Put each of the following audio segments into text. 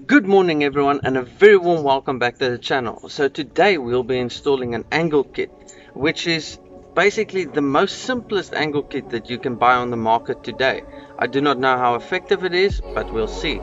Good morning everyone, and a very warm welcome back to the channel. So today we'll be installing an angle kit, which is basically the most simplest angle kit that you can buy on the market today. I do not know how effective it is, but we'll see.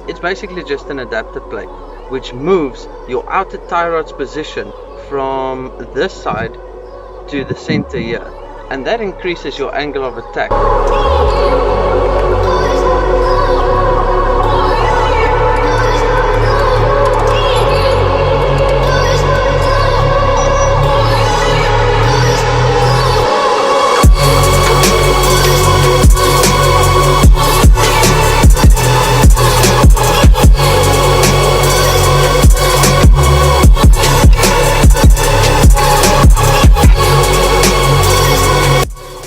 It's basically just an adapter plate which moves your outer tie rod's position from this side to the center here, and that increases your angle of attack.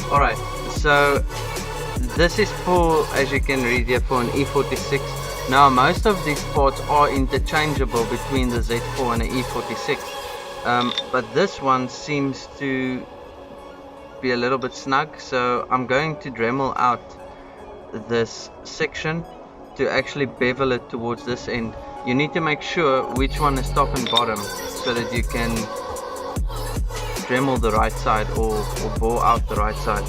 Alright, so this is for, as you can read here, for an E46. Now most of these parts are interchangeable between the Z4 and the E46, but this one seems to be a little bit snug, so I'm going to Dremel out this section to actually bevel it towards this end. You need to make sure which one is top and bottom so that you can Dremel the right side or bore out the right side.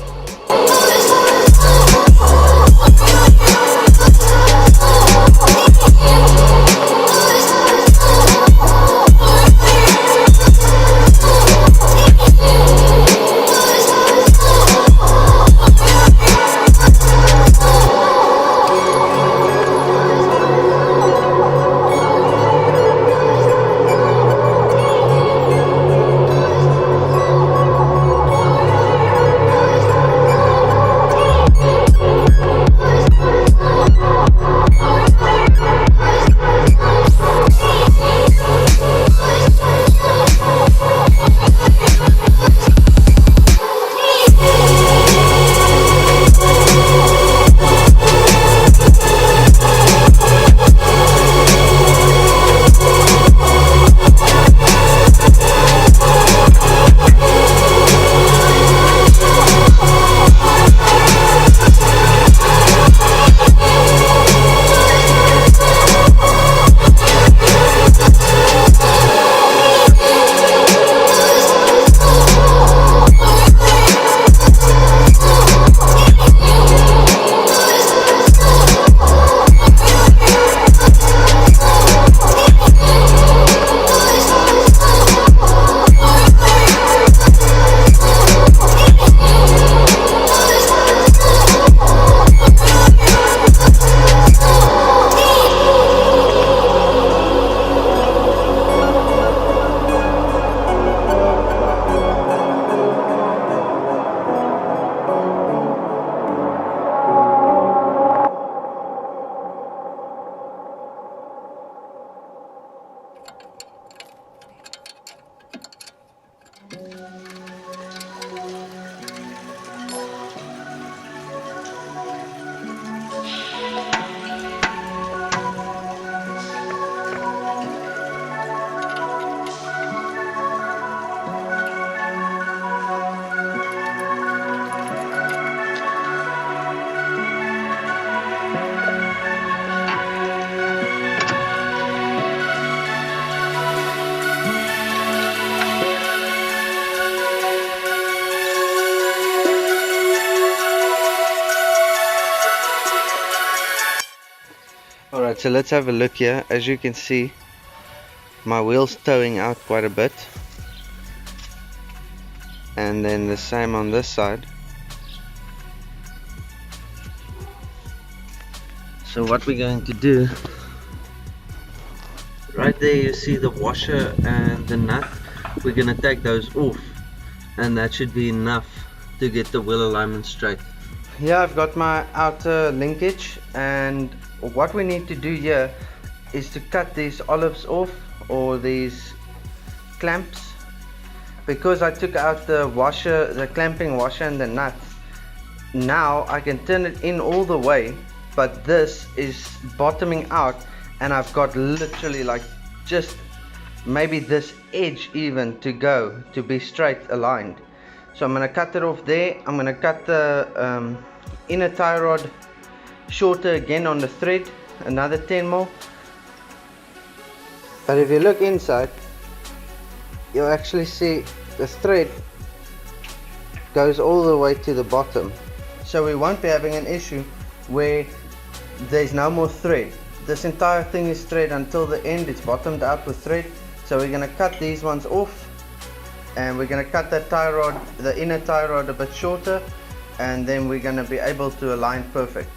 Alright, so let's have a look here. As you can see, my wheel's towing out quite a bit, and then the same on this side. So what we're going to do, right there you see the washer and the nut, we're going to take those off, and that should be enough to get the wheel alignment straight. Here I've got my outer linkage, and what we need to do here is to cut these olives off, or these clamps, because I took out the washer, the clamping washer and the nut. Now I can turn it in all the way, but this is bottoming out, and I've got literally like just maybe this edge even to go to be straight aligned. So I'm going to cut it off there. I'm going to cut the inner tie rod shorter again on the thread, another 10 mil, But if you look inside, you'll actually see the thread goes all the way to the bottom. So we won't be having an issue where there's no more thread. This entire thing is thread until the end. It's bottomed out with thread. So we're going to cut these ones off, and we're going to cut that tie rod, the inner tie rod, a bit shorter, and then we're going to be able to align perfect.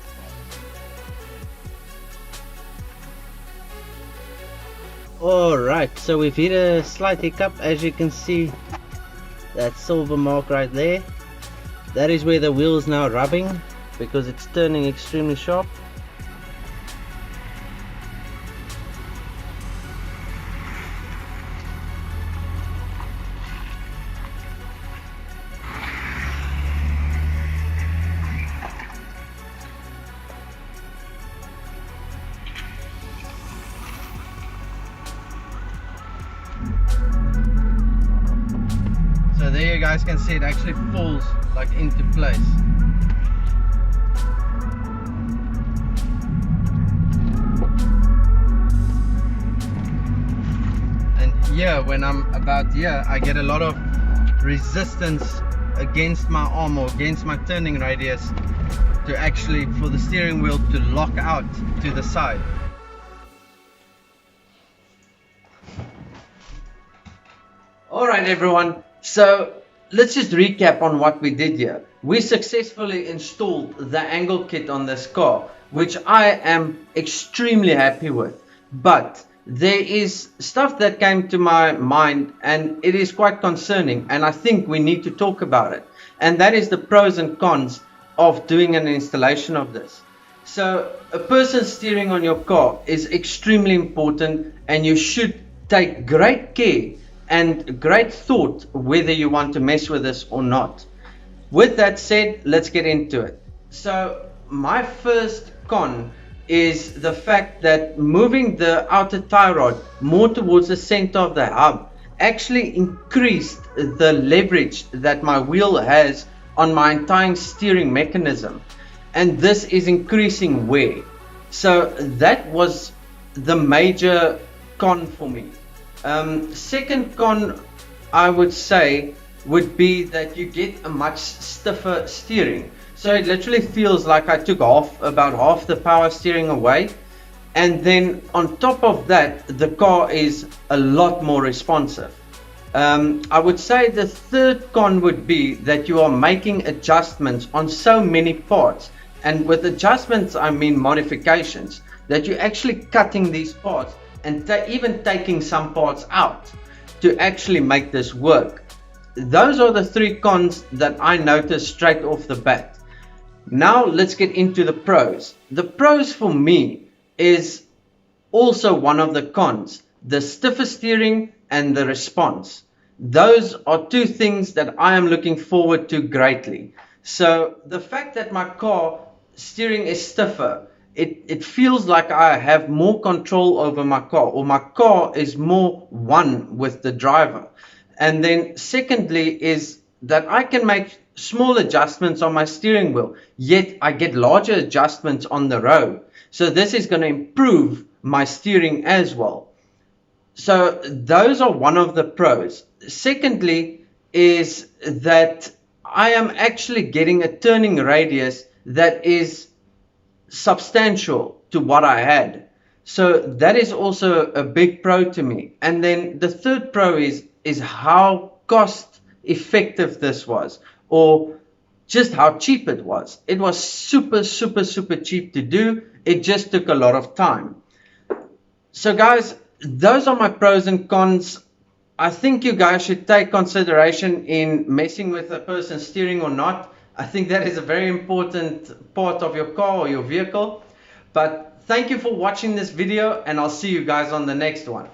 Alright, so we've hit a slight hiccup. As you can see, that silver mark right there, that is where the wheel is now rubbing because it's turning extremely sharp. So there you guys can see it actually falls like into place. And here, when I'm about here, I get a lot of resistance against my arm or against my turning radius to actually, for the steering wheel to lock out to the side. Alright everyone, so let's just recap on what we did here. We successfully installed the angle kit on this car, which I am extremely happy with. But there is stuff that came to my mind and it is quite concerning, and I think we need to talk about it. And that is the pros and cons of doing an installation of this. So a person steering on your car is extremely important, and you should take great care and great thought whether you want to mess with this or not. With that said, let's get into it. So my first con is the fact that moving the outer tie rod more towards the center of the hub actually increased the leverage that my wheel has on my entire steering mechanism, and this is increasing wear. So that was the major con for me. Second con I would say would be that you get a much stiffer steering. So it literally feels like I took about half the power steering away, and then on top of that the car is a lot more responsive. I would say the third con would be that you are making adjustments on so many parts, and with adjustments I mean modifications, that you're actually cutting these parts and even taking some parts out to actually make this work. Those are the three cons that I noticed straight off the bat. Now let's get into the pros. The pros for me is also one of the cons, the stiffer steering and the response. Those are two things that I am looking forward to greatly. So the fact that my car steering is stiffer, it feels like I have more control over my car, or my car is more one with the driver. And then secondly is that I can make small adjustments on my steering wheel, yet I get larger adjustments on the road. So this is going to improve my steering as well. So those are one of the pros. Secondly is that I am actually getting a turning radius that is substantial to what I had. So that is also a big pro to me. And then the third pro is how cost effective this was, or just how cheap it was. It was super cheap to do. It just took a lot of time. So guys, those are my pros and cons. I think you guys should take consideration in messing with a person steering or not. I think that is a very important part of your car or your vehicle. But thank you for watching this video, and I'll see you guys on the next one.